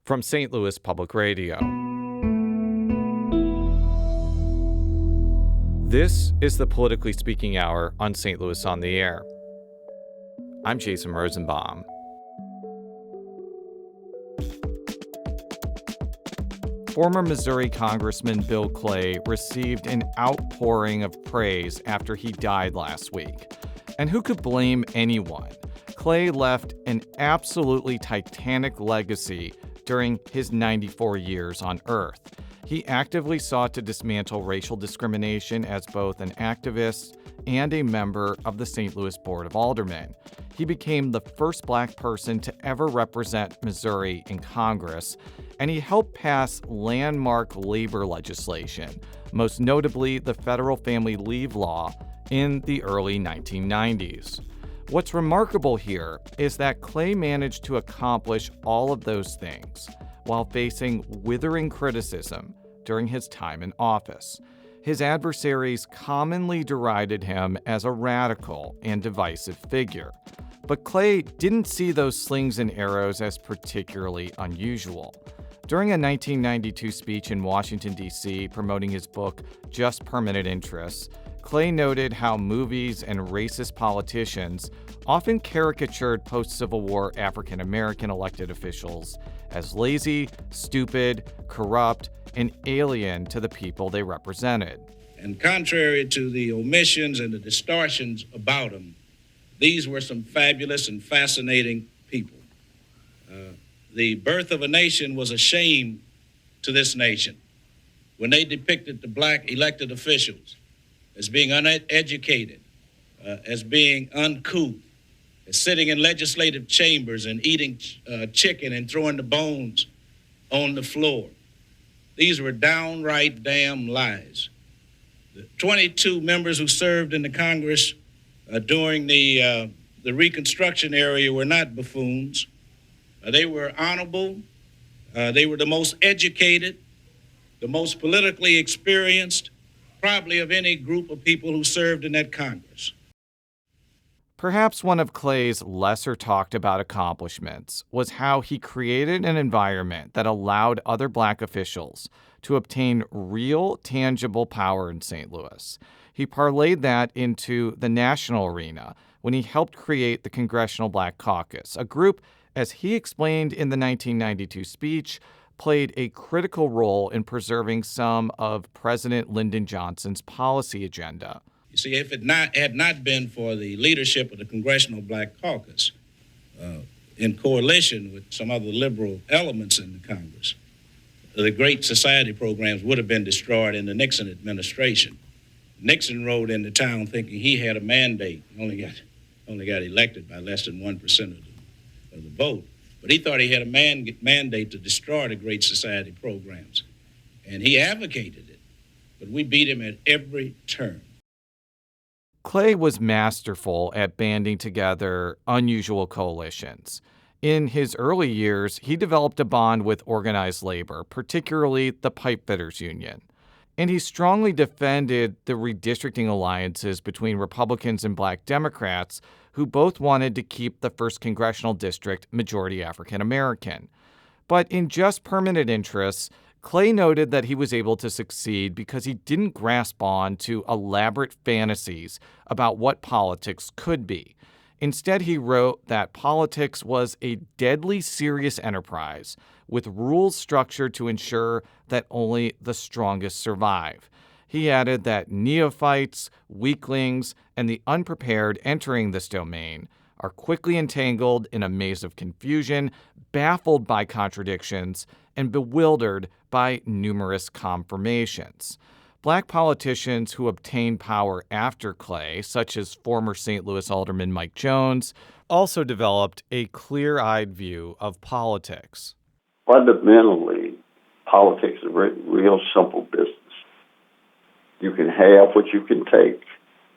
From St. Louis Public Radio. This is the Politically Speaking Hour on St. Louis on the Air. I'm Jason Rosenbaum. Former Missouri Congressman Bill Clay received an outpouring of praise after he died last week. And who could blame anyone? Clay left an absolutely titanic legacy during his 94 years on Earth. He actively sought to dismantle racial discrimination as both an activist and a member of the St. Louis Board of Aldermen. He became the first black person to ever represent Missouri in Congress, and he helped pass landmark labor legislation, most notably the federal family leave law in the early 1990s. What's remarkable here is that Clay managed to accomplish all of those things while facing withering criticism during his time in office. His adversaries commonly derided him as a radical and divisive figure. But Clay didn't see those slings and arrows as particularly unusual. During a 1992 speech in Washington, D.C., promoting his book, Just Permanent Interests, Clay noted how movies and racist politicians often caricatured post-Civil War African-American elected officials as lazy, stupid, corrupt, and alien to the people they represented. And contrary to the omissions and the distortions about them, these were some fabulous and fascinating people. The birth of a nation was a shame to this nation when they depicted the black elected officials as being uneducated, as being uncouth, as sitting in legislative chambers and eating chicken and throwing the bones on the floor. These were downright damn lies. The 22 members who served in the Congress during the Reconstruction era were not buffoons. They were honorable. They were the most educated, the most politically experienced, probably of any group of people who served in that Congress. Perhaps one of Clay's lesser talked about accomplishments was how he created an environment that allowed other black officials to obtain real, tangible power in St. Louis. He parlayed that into the national arena when he helped create the Congressional Black Caucus, a group, as he explained in the 1992 speech, played a critical role in preserving some of President Lyndon Johnson's policy agenda. You see, if it had not been for the leadership of the Congressional Black Caucus, in coalition with some other liberal elements in the Congress, the Great Society programs would have been destroyed in the Nixon administration. Nixon rode into town thinking he had a mandate, only got elected by less than 1% of the vote. But he thought he had a mandate to destroy the Great Society programs. And he advocated it. But we beat him at every turn. Clay was masterful at banding together unusual coalitions. In his early years, he developed a bond with organized labor, particularly the pipefitters union. And he strongly defended the redistricting alliances between Republicans and Black Democrats, who both wanted to keep the 1st Congressional District majority African American. But in Just Permanent Interests, Clay noted that he was able to succeed because he didn't grasp on to elaborate fantasies about what politics could be. Instead, he wrote that politics was a deadly serious enterprise with rules structured to ensure that only the strongest survive. He added that neophytes, weaklings, and the unprepared entering this domain are quickly entangled in a maze of confusion, baffled by contradictions, and bewildered by numerous confirmations. Black politicians who obtained power after Clay, such as former St. Louis Alderman Mike Jones, also developed a clear-eyed view of politics. Fundamentally, politics is a real simple business. You can have what you can take.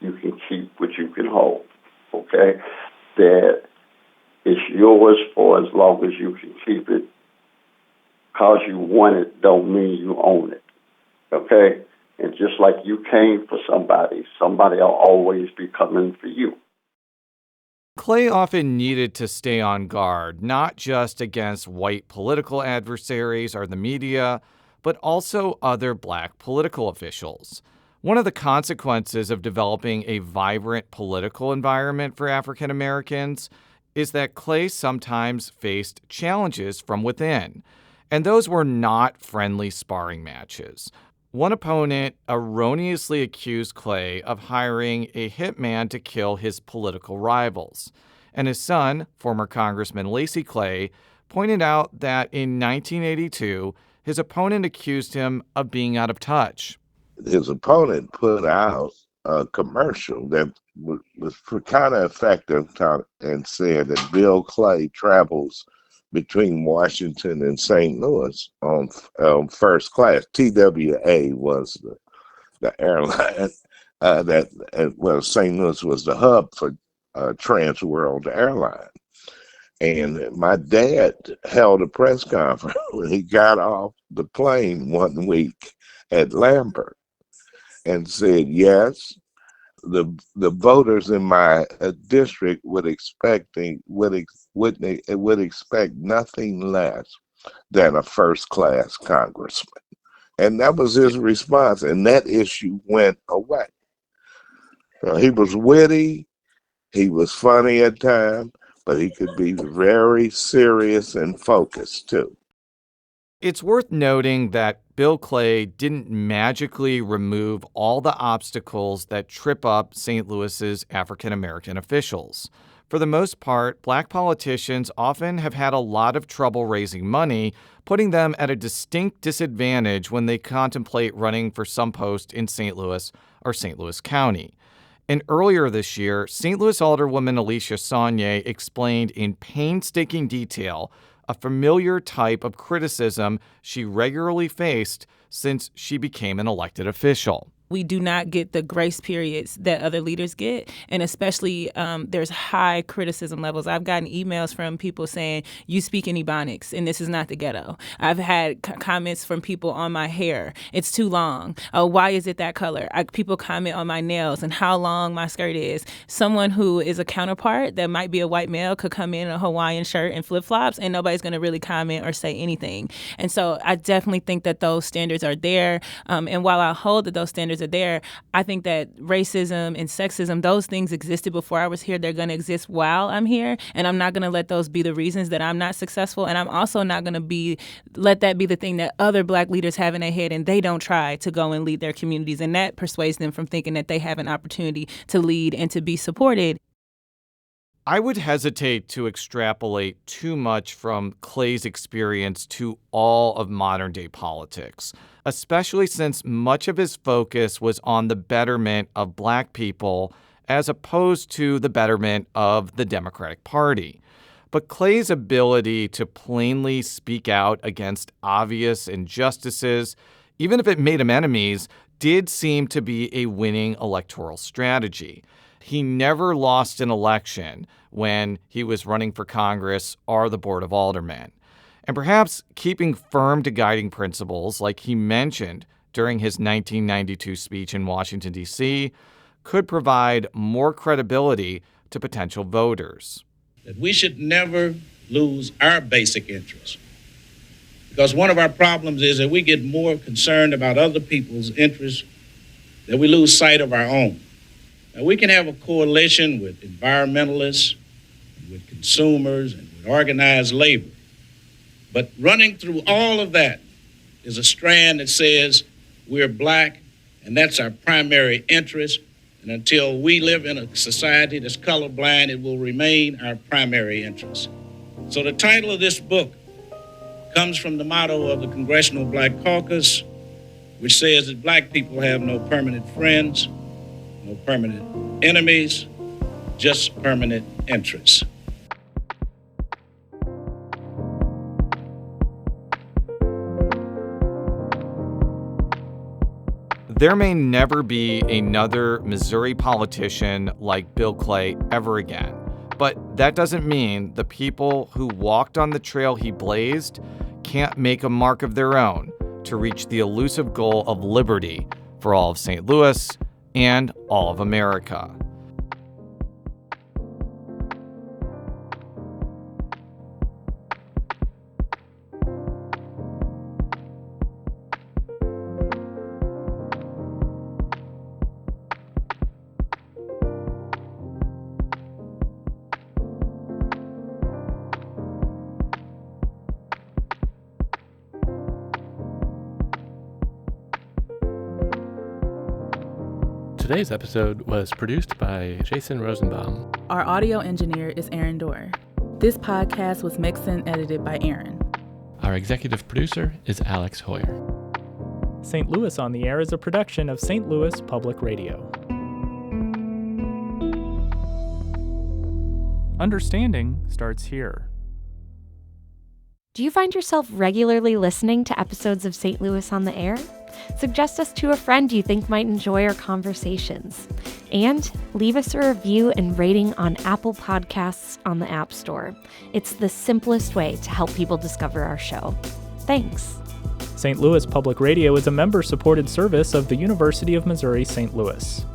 You can keep what you can hold, okay? That it's yours for as long as you can keep it. Because you want it don't mean you own it, okay? And just like you came for somebody will always be coming for you. Clay often needed to stay on guard, not just against white political adversaries or the media, but also other black political officials. One of the consequences of developing a vibrant political environment for African Americans is that Clay sometimes faced challenges from within, and those were not friendly sparring matches. One opponent erroneously accused Clay of hiring a hitman to kill his political rivals. And his son, former Congressman Lacy Clay, pointed out that in 1982, his opponent accused him of being out of touch. His opponent put out a commercial that was kind of effective and said that Bill Clay travels between Washington and St. Louis on first class. TWA was the airline St. Louis was the hub for Trans World Airline. And my dad held a press conference when he got off the plane one week at Lambert and said, yes, the voters in my district would expect nothing less than a first class congressman. And that was his response, and that issue went away. He was witty, he was funny at times, but he could be very serious and focused too. It's worth noting that Bill Clay didn't magically remove all the obstacles that trip up St. Louis's African American officials. For the most part, black politicians often have had a lot of trouble raising money, putting them at a distinct disadvantage when they contemplate running for some post in St. Louis or St. Louis County. And earlier this year, St. Louis Alderwoman Alicia Saunier explained in painstaking detail a familiar type of criticism she regularly faced since she became an elected official. We do not get the grace periods that other leaders get, and especially there's high criticism levels. I've gotten emails from people saying, you speak in Ebonics, and this is not the ghetto. I've had comments from people on my hair. It's too long. Oh, why is it that color? People comment on my nails and how long my skirt is. Someone who is a counterpart that might be a white male could come in a Hawaiian shirt and flip-flops, and nobody's going to really comment or say anything. And so I definitely think that those standards are there. And while I hold that those standards are there, I think that racism and sexism, those things existed before I was here. They're going to exist while I'm here, and I'm not going to let those be the reasons that I'm not successful. And I'm also not going to let that be the thing that other black leaders have in their head and they don't try to go and lead their communities, and that persuades them from thinking that they have an opportunity to lead and to be supported. I would hesitate to extrapolate too much from Clay's experience to all of modern-day politics, especially since much of his focus was on the betterment of black people as opposed to the betterment of the Democratic Party. But Clay's ability to plainly speak out against obvious injustices, even if it made him enemies, did seem to be a winning electoral strategy. He never lost an election when he was running for Congress or the Board of Aldermen. And perhaps keeping firm to guiding principles like he mentioned during his 1992 speech in Washington, D.C., could provide more credibility to potential voters. That we should never lose our basic interests. Because one of our problems is that we get more concerned about other people's interests that we lose sight of our own. Now, we can have a coalition with environmentalists, with consumers, and with organized labor. But running through all of that is a strand that says we're black, and that's our primary interest. And until we live in a society that's colorblind, it will remain our primary interest. So the title of this book comes from the motto of the Congressional Black Caucus, which says that black people have no permanent friends, no permanent enemies, just permanent interests. There may never be another Missouri politician like Bill Clay ever again. But that doesn't mean the people who walked on the trail he blazed can't make a mark of their own to reach the elusive goal of liberty for all of St. Louis and all of America. Today's episode was produced by Jason Rosenbaum. Our audio engineer is Aaron Dorr. This podcast was mixed and edited by Aaron. Our executive producer is Alex Hoyer. St. Louis on the Air is a production of St. Louis Public Radio. Understanding starts here. Do you find yourself regularly listening to episodes of St. Louis on the Air? Suggest us to a friend you think might enjoy our conversations. And leave us a review and rating on Apple Podcasts on the App Store. It's the simplest way to help people discover our show. Thanks. St. Louis Public Radio is a member-supported service of the University of Missouri St. Louis.